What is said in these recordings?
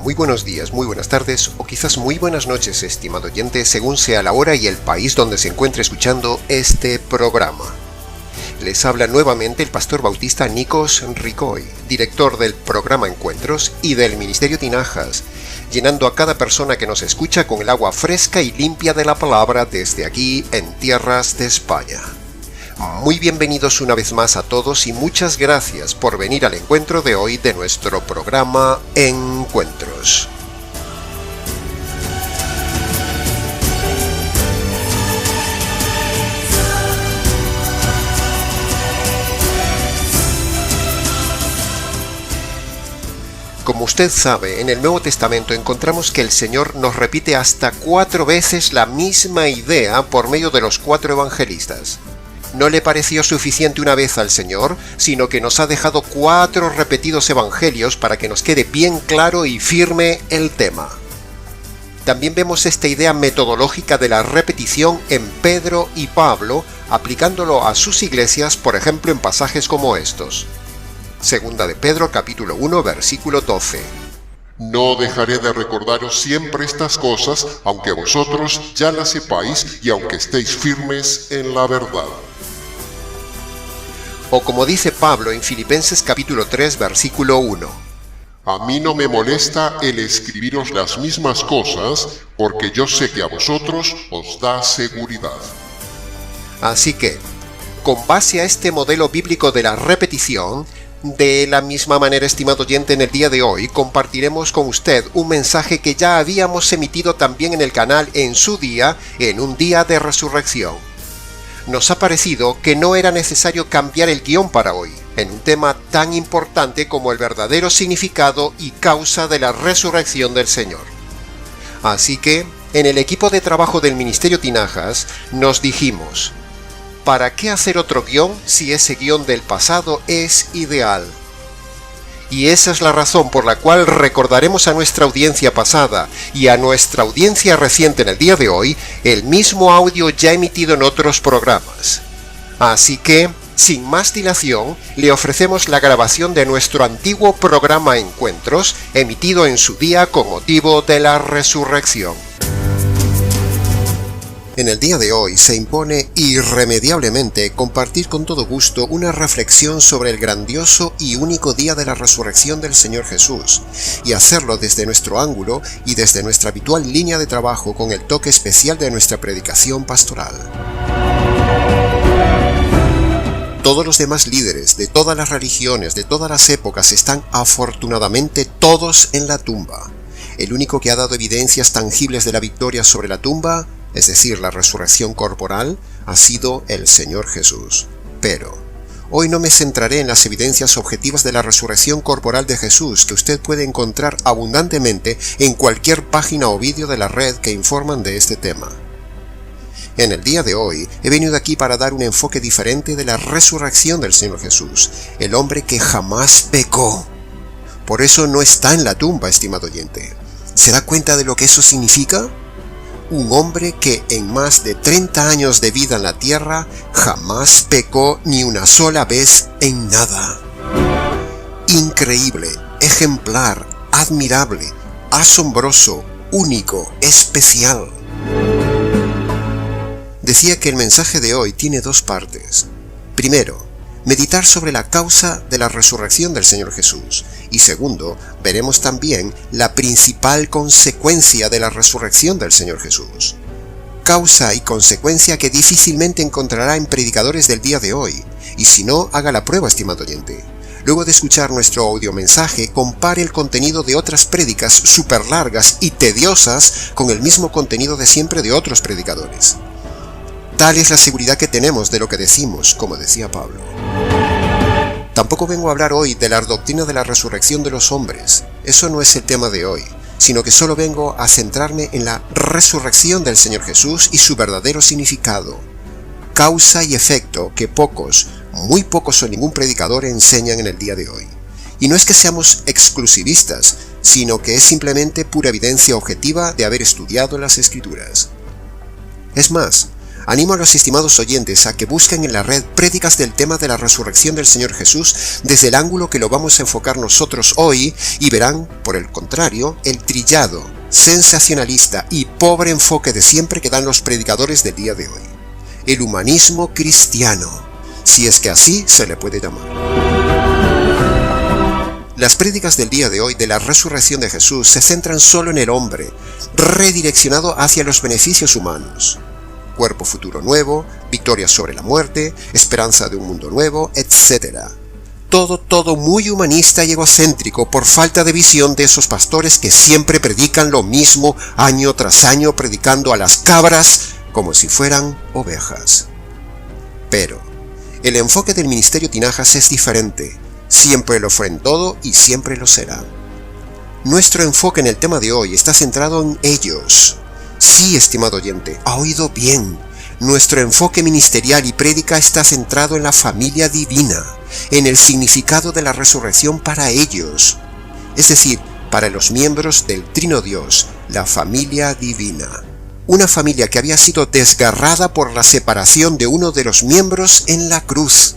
muy buenos días, muy buenas tardes o quizás muy buenas noches, estimado oyente, según sea la hora y el país donde se encuentre escuchando este programa. Les habla nuevamente el pastor bautista Nikos Ricoy, director del programa Encuentros y del Ministerio Tinajas, llenando a cada persona que nos escucha con el agua fresca y limpia de la palabra desde aquí en tierras de España. Muy bienvenidos una vez más a todos y muchas gracias por venir al encuentro de hoy de nuestro programa Encuentros. Como usted sabe, en el Nuevo Testamento encontramos que el Señor nos repite hasta 4 veces la misma idea por medio de los 4 evangelistas. No le pareció suficiente una vez al Señor, sino que nos ha dejado 4 repetidos evangelios para que nos quede bien claro y firme el tema. También vemos esta idea metodológica de la repetición en Pedro y Pablo, aplicándolo a sus iglesias, por ejemplo, en pasajes como estos. Segunda de Pedro, capítulo 1, versículo 12. No dejaré de recordaros siempre estas cosas, aunque vosotros ya las sepáis y aunque estéis firmes en la verdad. O como dice Pablo en Filipenses capítulo 3, versículo 1. A mí no me molesta el escribiros las mismas cosas, porque yo sé que a vosotros os da seguridad. Así que, con base a este modelo bíblico de la repetición, de la misma manera, estimado oyente, en el día de hoy compartiremos con usted un mensaje que ya habíamos emitido también en el canal en su día, en un día de resurrección. Nos ha parecido que no era necesario cambiar el guión para hoy, en un tema tan importante como el verdadero significado y causa de la resurrección del Señor. Así que, en el equipo de trabajo del Ministerio Tinajas, nos dijimos: ¿para qué hacer otro guión si ese guión del pasado es ideal? Y esa es la razón por la cual recordaremos a nuestra audiencia pasada y a nuestra audiencia reciente en el día de hoy el mismo audio ya emitido en otros programas. Así que, sin más dilación, le ofrecemos la grabación de nuestro antiguo programa Encuentros, emitido en su día con motivo de la resurrección. En el día de hoy se impone irremediablemente compartir con todo gusto una reflexión sobre el grandioso y único día de la resurrección del Señor Jesús, y hacerlo desde nuestro ángulo y desde nuestra habitual línea de trabajo con el toque especial de nuestra predicación pastoral. Todos los demás líderes de todas las religiones, de todas las épocas, están afortunadamente todos en la tumba. El único que ha dado evidencias tangibles de la victoria sobre la tumba, es decir, la resurrección corporal, ha sido el Señor Jesús. Pero hoy no me centraré en las evidencias objetivas de la resurrección corporal de Jesús, que usted puede encontrar abundantemente en cualquier página o vídeo de la red que informan de este tema. En el día de hoy he venido aquí para dar un enfoque diferente de la resurrección del Señor Jesús, el hombre que jamás pecó. Por eso no está en la tumba, estimado oyente. ¿Se da cuenta de lo que eso significa? Un hombre que en más de 30 años de vida en la tierra jamás pecó ni una sola vez en nada. Increíble, ejemplar, admirable, asombroso, único, especial. Decía que el mensaje de hoy tiene 2 partes. Primero, meditar sobre la causa de la resurrección del Señor Jesús. Y segundo, veremos también la principal consecuencia de la resurrección del Señor Jesús. Causa y consecuencia que difícilmente encontrará en predicadores del día de hoy. Y si no, haga la prueba, estimado oyente. Luego de escuchar nuestro audiomensaje, compare el contenido de otras prédicas súper largas y tediosas con el mismo contenido de siempre de otros predicadores. Tal es la seguridad que tenemos de lo que decimos, como decía Pablo. Tampoco vengo a hablar hoy de la doctrina de la resurrección de los hombres. Eso no es el tema de hoy, sino que solo vengo a centrarme en la resurrección del Señor Jesús y su verdadero significado. Causa y efecto que pocos, muy pocos o ningún predicador enseñan en el día de hoy. Y no es que seamos exclusivistas, sino que es simplemente pura evidencia objetiva de haber estudiado las Escrituras. Es más, Animo a los estimados oyentes a que busquen en la red prédicas del tema de la resurrección del Señor Jesús desde el ángulo que lo vamos a enfocar nosotros hoy y verán, por el contrario, el trillado, sensacionalista y pobre enfoque de siempre que dan los predicadores del día de hoy. El humanismo cristiano, si es que así se le puede llamar. Las prédicas del día de hoy de la resurrección de Jesús se centran solo en el hombre, redireccionado hacia los beneficios humanos. Cuerpo futuro nuevo, victoria sobre la muerte, esperanza de un mundo nuevo, etc. Todo muy humanista y egocéntrico por falta de visión de esos pastores que siempre predican lo mismo año tras año, predicando a las cabras como si fueran ovejas. Pero el enfoque del ministerio Tinajas es diferente. Siempre lo fue en todo y siempre lo será. Nuestro enfoque en el tema de hoy está centrado en ellos. Sí, estimado oyente, ha oído bien. Nuestro enfoque ministerial y prédica está centrado en la familia divina, en el significado de la resurrección para ellos, es decir, para los miembros del Trino Dios, la familia divina. Una familia que había sido desgarrada por la separación de uno de los miembros en la cruz,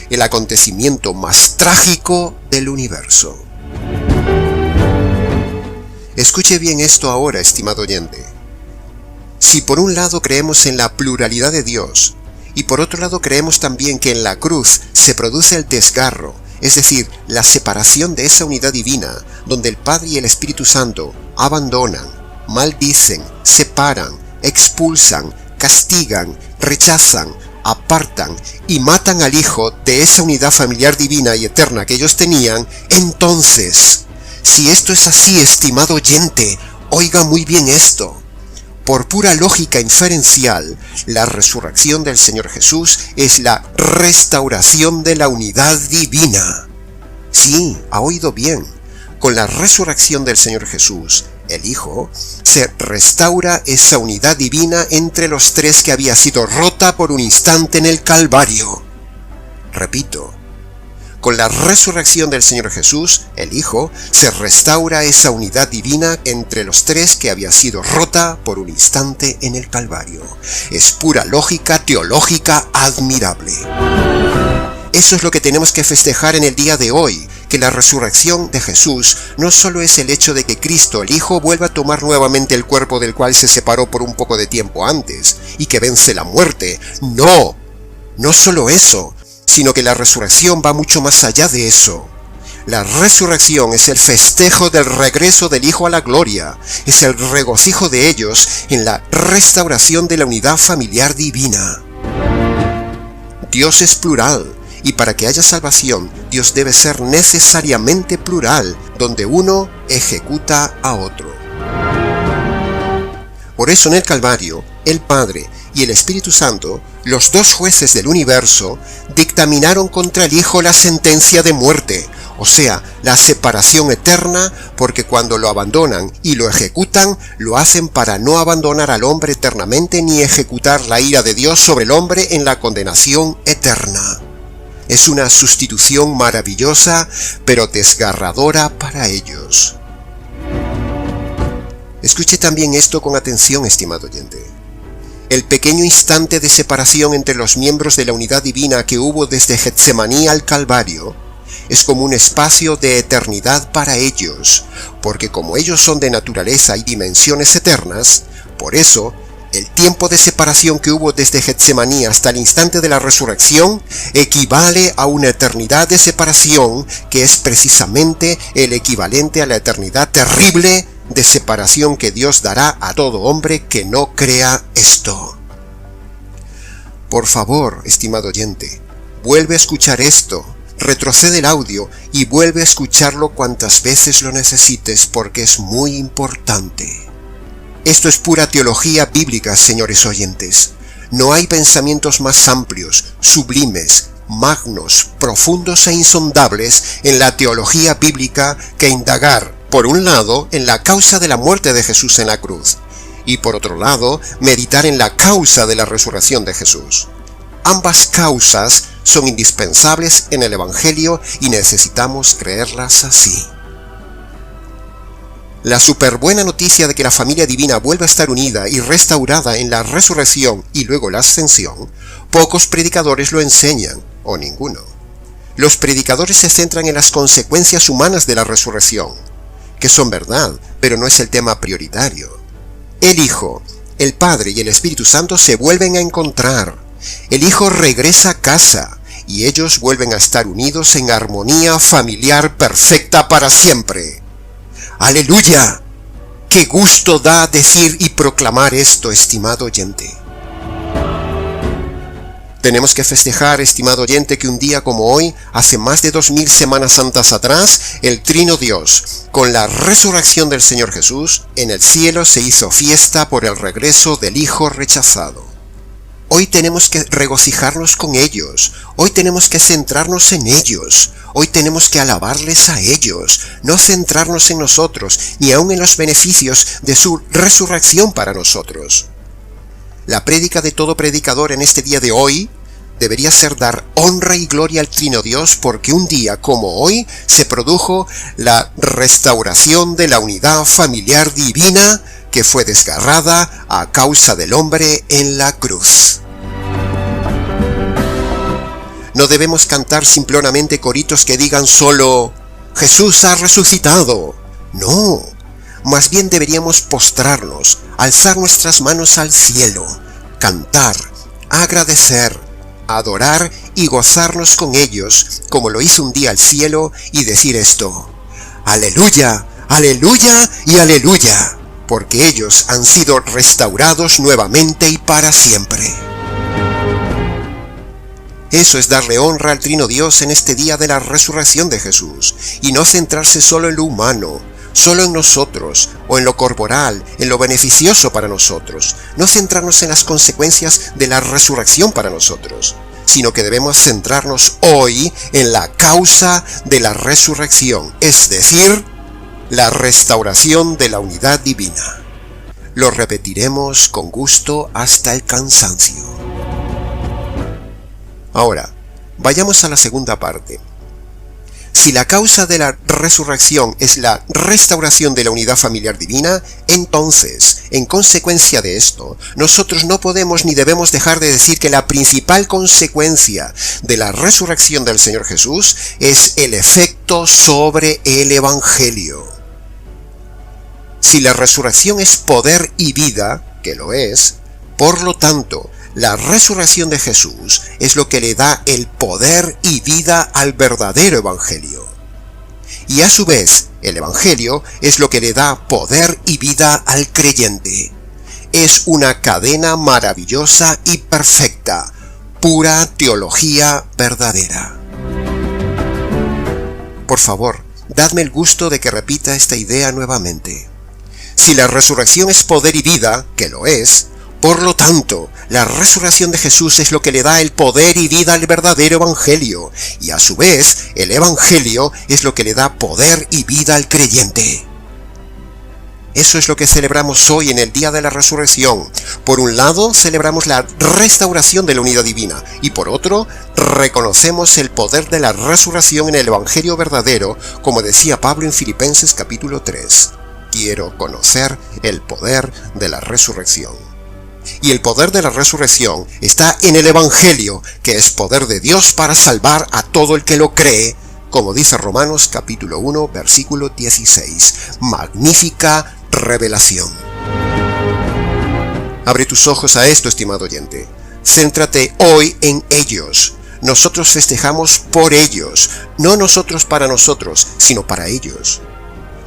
el acontecimiento más trágico del universo. Escuche bien esto ahora, estimado oyente. Si por un lado creemos en la pluralidad de Dios, y por otro lado creemos también que en la cruz se produce el desgarro, es decir, la separación de esa unidad divina, donde el Padre y el Espíritu Santo abandonan, maldicen, separan, expulsan, castigan, rechazan, apartan y matan al Hijo de esa unidad familiar divina y eterna que ellos tenían, entonces, si esto es así, estimado oyente, oiga muy bien esto. Por pura lógica inferencial, la resurrección del Señor Jesús es la restauración de la unidad divina. Sí, ha oído bien. Con la resurrección del Señor Jesús, el Hijo, se restaura esa unidad divina entre los tres que había sido rota por un instante en el Calvario. Repito, con la resurrección del Señor Jesús, el Hijo, se restaura esa unidad divina entre los tres que había sido rota por un instante en el Calvario. Es pura lógica teológica admirable. Eso es lo que tenemos que festejar en el día de hoy, que la resurrección de Jesús no solo es el hecho de que Cristo, el Hijo, vuelva a tomar nuevamente el cuerpo del cual se separó por un poco de tiempo antes, y que vence la muerte. No solo eso, sino que la resurrección va mucho más allá de eso. La resurrección es el festejo del regreso del Hijo a la gloria, es el regocijo de ellos en la restauración de la unidad familiar divina. Dios es plural, y para que haya salvación, Dios debe ser necesariamente plural, donde uno ejecuta a otro. Por eso en el Calvario, el Padre y el Espíritu Santo, los dos jueces del universo, dictaminaron contra el Hijo la sentencia de muerte, o sea, la separación eterna, porque cuando lo abandonan y lo ejecutan, lo hacen para no abandonar al hombre eternamente ni ejecutar la ira de Dios sobre el hombre en la condenación eterna. Es una sustitución maravillosa, pero desgarradora para ellos. Escuche también esto con atención, estimado oyente. El pequeño instante de separación entre los miembros de la unidad divina que hubo desde Getsemaní al Calvario es como un espacio de eternidad para ellos, porque como ellos son de naturaleza y dimensiones eternas, por eso, el tiempo de separación que hubo desde Getsemaní hasta el instante de la resurrección equivale a una eternidad de separación que es precisamente el equivalente a la eternidad terrible de separación que Dios dará a todo hombre que no crea esto. Por favor, estimado oyente, vuelve a escuchar esto, retrocede el audio y vuelve a escucharlo cuantas veces lo necesites porque es muy importante. Esto es pura teología bíblica, señores oyentes. No hay pensamientos más amplios, sublimes, magnos, profundos e insondables en la teología bíblica que indagar, por un lado, en la causa de la muerte de Jesús en la cruz, y por otro lado, meditar en la causa de la resurrección de Jesús. Ambas causas son indispensables en el Evangelio y necesitamos creerlas así. La superbuena noticia de que la familia divina vuelva a estar unida y restaurada en la resurrección y luego la ascensión, pocos predicadores lo enseñan, o ninguno. Los predicadores se centran en las consecuencias humanas de la resurrección, que son verdad, pero no es el tema prioritario. El Hijo, el Padre y el Espíritu Santo se vuelven a encontrar. El Hijo regresa a casa, y ellos vuelven a estar unidos en armonía familiar perfecta para siempre. ¡Aleluya! ¡Qué gusto da decir y proclamar esto, estimado oyente! Tenemos que festejar, estimado oyente, que un día como hoy, hace más de 2000 semanas santas atrás, el Trino Dios, con la resurrección del Señor Jesús, en el cielo se hizo fiesta por el regreso del Hijo rechazado. Hoy tenemos que regocijarnos con ellos, hoy tenemos que centrarnos en ellos, hoy tenemos que alabarles a ellos, no centrarnos en nosotros, ni aun en los beneficios de su resurrección para nosotros. La prédica de todo predicador en este día de hoy debería ser dar honra y gloria al Trino Dios, porque un día como hoy se produjo la restauración de la unidad familiar divina que fue desgarrada a causa del hombre en la cruz. No debemos cantar simplemente coritos que digan solo «Jesús ha resucitado». No, más bien deberíamos postrarnos, alzar nuestras manos al cielo, cantar, agradecer, adorar y gozarnos con ellos, como lo hizo un día el cielo, y decir esto: «Aleluya, aleluya y aleluya», porque ellos han sido restaurados nuevamente y para siempre. Eso es darle honra al Trino Dios en este día de la resurrección de Jesús, y no centrarse solo en lo humano, solo en nosotros, o en lo corporal, en lo beneficioso para nosotros. No centrarnos en las consecuencias de la resurrección para nosotros, sino que debemos centrarnos hoy en la causa de la resurrección, es decir, la restauración de la unidad divina. Lo repetiremos con gusto hasta el cansancio. Ahora, vayamos a la segunda parte. Si la causa de la resurrección es la restauración de la unidad familiar divina, entonces, en consecuencia de esto, nosotros no podemos ni debemos dejar de decir que la principal consecuencia de la resurrección del Señor Jesús es el efecto sobre el Evangelio. Si la resurrección es poder y vida, que lo es, por lo tanto, la resurrección de Jesús es lo que le da el poder y vida al verdadero Evangelio. Y a su vez, el Evangelio es lo que le da poder y vida al creyente. Es una cadena maravillosa y perfecta, pura teología verdadera. Por favor, dadme el gusto de que repita esta idea nuevamente. Si la resurrección es poder y vida, que lo es, por lo tanto, la resurrección de Jesús es lo que le da el poder y vida al verdadero Evangelio, y a su vez, el Evangelio es lo que le da poder y vida al creyente. Eso es lo que celebramos hoy en el día de la resurrección. Por un lado, celebramos la restauración de la unidad divina, y por otro, reconocemos el poder de la resurrección en el Evangelio verdadero, como decía Pablo en Filipenses capítulo 3. Quiero conocer el poder de la resurrección. Y el poder de la resurrección está en el Evangelio, que es poder de Dios para salvar a todo el que lo cree, como dice Romanos capítulo 1, versículo 16. Magnífica revelación. Abre tus ojos a esto, estimado oyente. Céntrate hoy en ellos. Nosotros festejamos por ellos, no nosotros para nosotros, sino para ellos.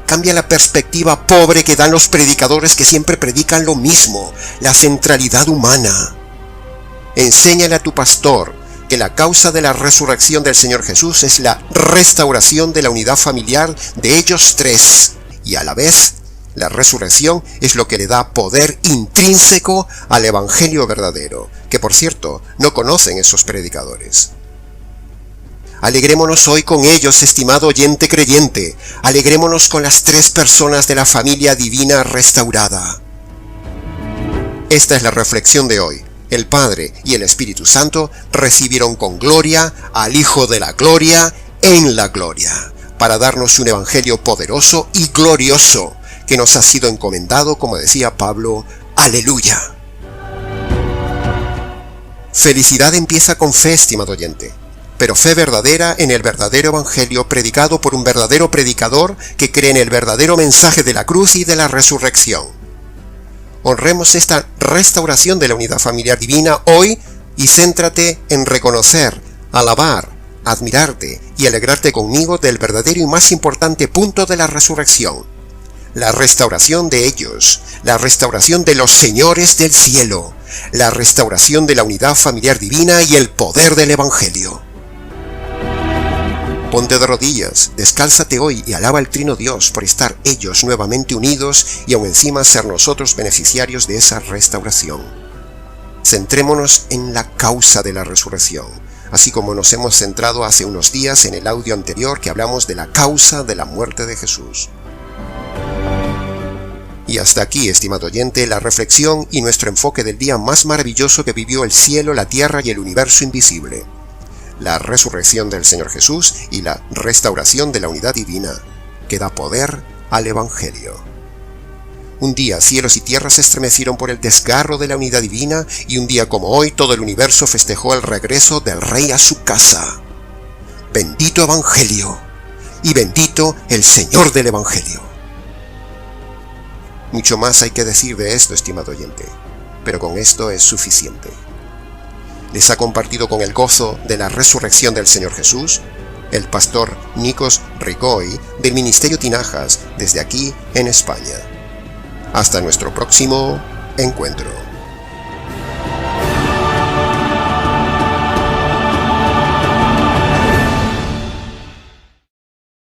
Cambia la perspectiva pobre que dan los predicadores que siempre predican lo mismo, la centralidad humana. Enséñale a tu pastor que la causa de la resurrección del Señor Jesús es la restauración de la unidad familiar de ellos tres, y a la vez, la resurrección es lo que le da poder intrínseco al Evangelio verdadero, que por cierto, no conocen esos predicadores. Alegrémonos hoy con ellos, estimado oyente creyente. Alegrémonos con las tres personas de la familia divina restaurada. Esta es la reflexión de hoy. El Padre y el Espíritu Santo recibieron con gloria al Hijo de la Gloria en la gloria, para darnos un evangelio poderoso y glorioso, que nos ha sido encomendado, como decía Pablo. ¡Aleluya! Felicidad empieza con fe, estimado oyente, pero fe verdadera en el verdadero evangelio predicado por un verdadero predicador que cree en el verdadero mensaje de la cruz y de la resurrección. Honremos esta restauración de la unidad familiar divina hoy y céntrate en reconocer, alabar, admirarte y alegrarte conmigo del verdadero y más importante punto de la resurrección: la restauración de ellos, la restauración de los señores del cielo, la restauración de la unidad familiar divina y el poder del evangelio. Ponte de rodillas, descálzate hoy y alaba al Trino Dios por estar ellos nuevamente unidos y aún encima ser nosotros beneficiarios de esa restauración. Centrémonos en la causa de la resurrección, así como nos hemos centrado hace unos días en el audio anterior que hablamos de la causa de la muerte de Jesús. Y hasta aquí, estimado oyente, la reflexión y nuestro enfoque del día más maravilloso que vivió el cielo, la tierra y el universo invisible: la resurrección del Señor Jesús y la restauración de la unidad divina, que da poder al Evangelio. Un día cielos y tierras se estremecieron por el desgarro de la unidad divina, y un día como hoy todo el universo festejó el regreso del Rey a su casa. Bendito Evangelio, y bendito el Señor del Evangelio. Mucho más hay que decir de esto, estimado oyente, pero con esto es suficiente. Les ha compartido con el gozo de la resurrección del Señor Jesús el pastor Nikos Rigoy del Ministerio Tinajas desde aquí en España. Hasta nuestro próximo encuentro.